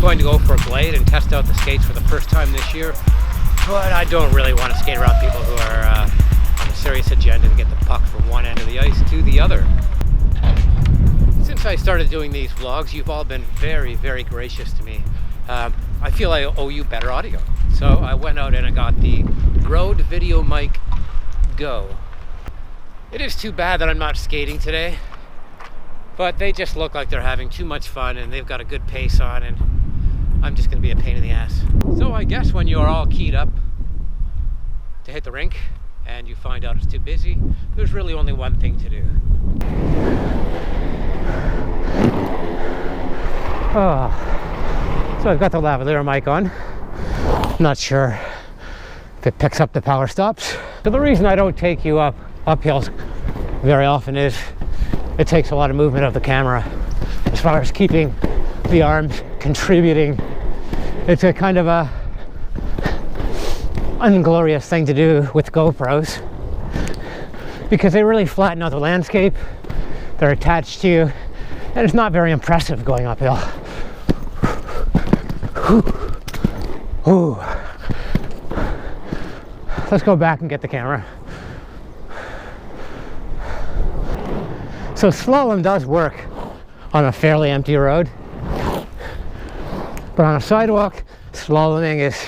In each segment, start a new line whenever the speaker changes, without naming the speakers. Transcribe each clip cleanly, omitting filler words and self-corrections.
going to go for a blade and test out the skates for the first time this year, but I don't really want to skate around people who are on a serious agenda to get the puck from one end of the ice to the other. Since I started doing these vlogs, you've all been very, very gracious to me. I feel I owe you better audio. So I went out and I got the Rode Video Mic Go. It is too bad that I'm not skating today, but they just look like they're having too much fun and they've got a good pace on, and I'm just going to be a pain in the ass. So I guess when you're all keyed up to hit the rink and you find out it's too busy, there's really only one thing to do. Oh, so I've got the lavalier mic on. Not sure if it picks up the power stops. So the reason I don't take you up hills very often is it takes a lot of movement of the camera as far as keeping the arms contributing. It's a kind of a unglorious thing to do with GoPros because they really flatten out the landscape. They're attached to you, and it's not very impressive going uphill. Ooh. Let's go back and get the camera. So slalom does work on a fairly empty road, but on a sidewalk, slaloming is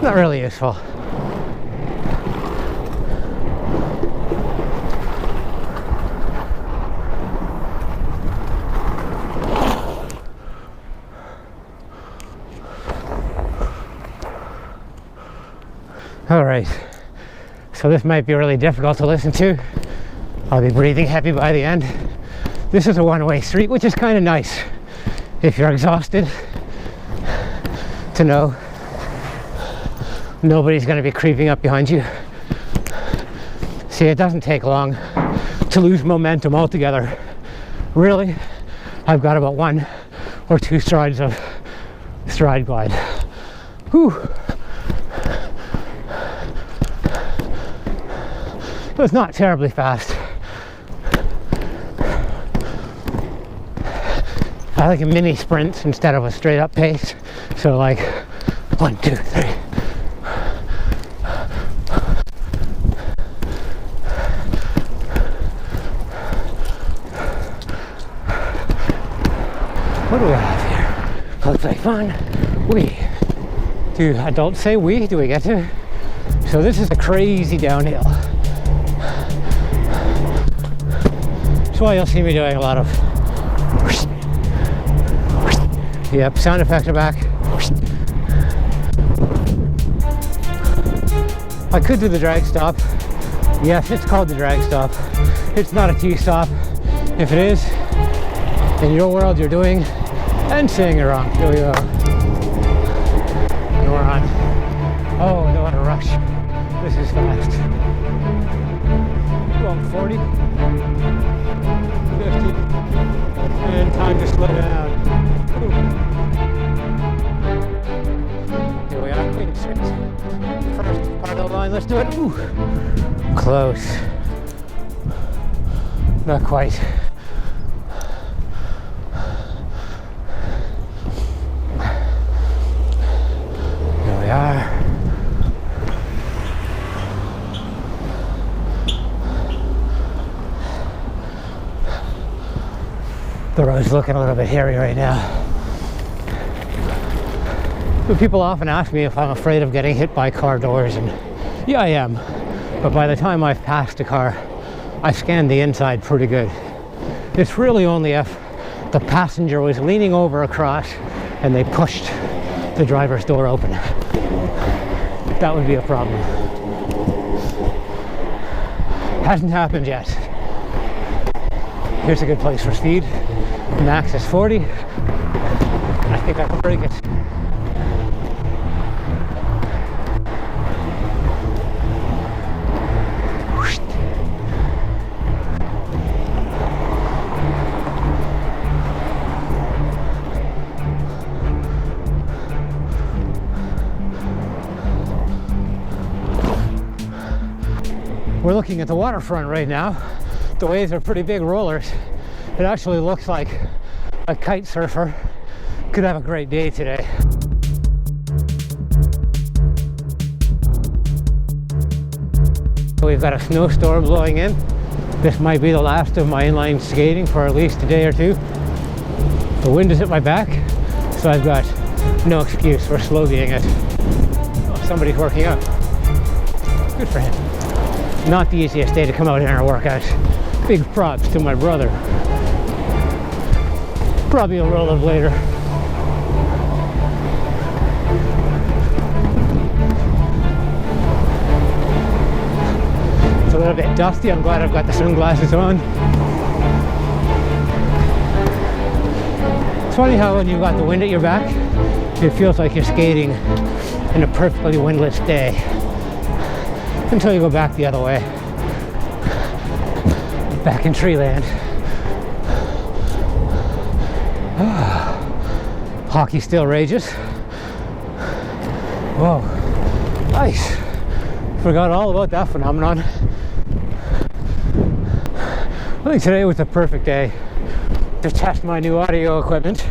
not really useful. All right, so this might be really difficult to listen to. I'll be breathing heavy by the end. This is a one-way street, which is kind of nice if you're exhausted to know nobody's going to be creeping up behind you. See, it doesn't take long to lose momentum altogether. Really, I've got about 1 or 2 strides of stride glide. Whew. But it's not terribly fast. I like a mini sprint instead of a straight up pace. So like 1, 2, 3. What do we have here? Looks like fun. Do adults say we? Do we get to? So this is a crazy downhill. That's why you'll see me doing a lot of. Yep, sound effects are back. I could do the drag stop. Yes, it's called the drag stop. It's not a T-stop. If it is, in your world you're doing and saying it wrong. Here we go. And we're on. Oh, I don't want to rush. This is fast. About 40. 50, and time to slow down. Ooh. Here we are, Queen Street. First part of the line, let's do it. Ooh. Close. Not quite. Here we are. The road's looking a little bit hairy right now. But people often ask me if I'm afraid of getting hit by car doors, and yeah, I am. But by the time I've passed a car, I scanned the inside pretty good. It's really only if the passenger was leaning over across and they pushed the driver's door open. That would be a problem. Hasn't happened yet. Here's a good place for speed. Max is 40. I think I can break it. We're looking at the waterfront right now. The waves are pretty big rollers. It actually looks like a kite surfer Could have a great day today. We've got a snowstorm blowing in. This might be the last of my inline skating for at least a day or two. The wind is at my back, so I've got no excuse for slow-being it. Oh, somebody's working out. Good for him. Not the easiest day to come out here and work out. Big props to my brother. Probably a roll-up later. It's a little bit dusty. I'm glad I've got the sunglasses on. It's funny how when you've got the wind at your back, it feels like you're skating in a perfectly windless day. Until you go back the other way. Back in tree land. Hockey still rages. Whoa, ice. Forgot all about that phenomenon. I think today was the perfect day to test my new audio equipment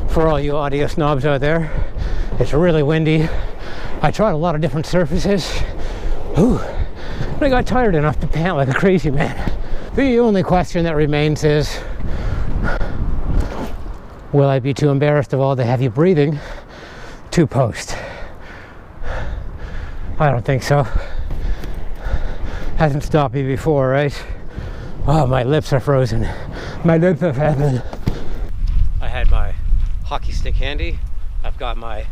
for all you audio snobs out there. It's really windy. I tried a lot of different surfaces. Ooh, but I got tired enough to pant like a crazy man. The only question that remains is, will I be too embarrassed of all the heavy breathing to post? I don't think so. Hasn't stopped me before, right? Oh, my lips are frozen. My lips have happened. I had my hockey stick handy. I've got my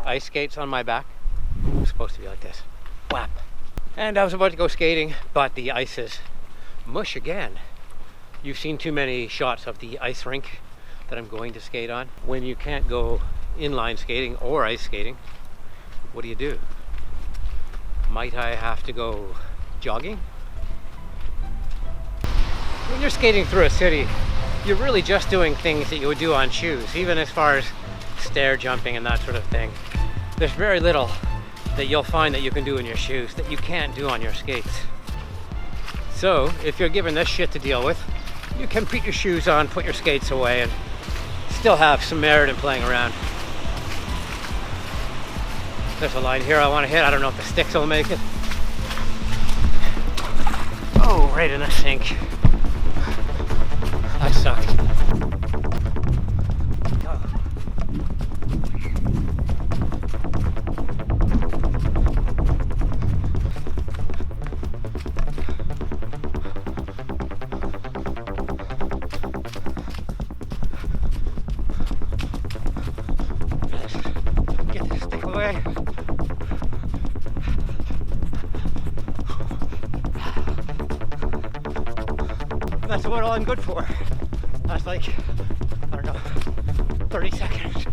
ice skates on my back. It's supposed to be like this. Whap. And I was about to go skating, but the ice is mush again. You've seen too many shots of the ice rink that I'm going to skate on. When you can't go inline skating or ice skating, what do? Might I have to go jogging? When you're skating through a city, you're really just doing things that you would do on shoes, even as far as stair jumping and that sort of thing. There's very little that you'll find that you can do in your shoes that you can't do on your skates. So if you're given this shit to deal with, you can put your shoes on, put your skates away, and still have some merit in playing around. There's a line here I want to hit. I don't know if the sticks will make it. Oh, right in the sink. That sucked. Get this stick away. That's what all I'm good for. That's like, I don't know, 30 seconds.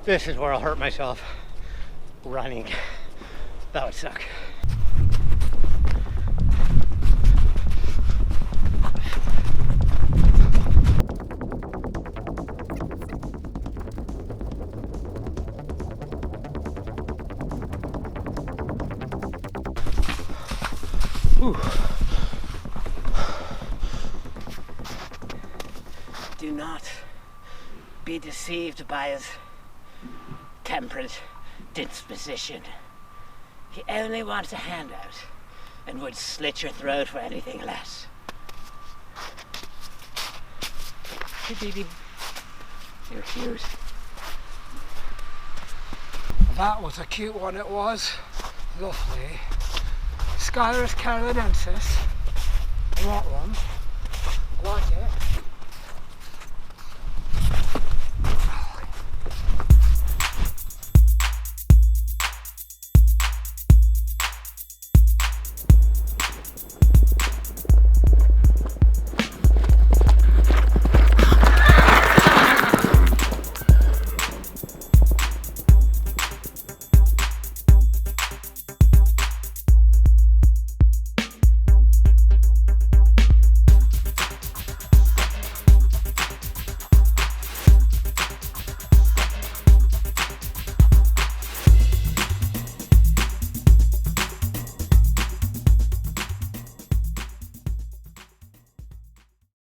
This is where I'll hurt myself running. That would suck. Ooh. Do not be deceived by his temperate disposition. He only wants a handout and would slit your throat for anything less. Hey baby, you're cute. That was a cute one, it was. Lovely. Scyrus carolinensis. I want one. I like it.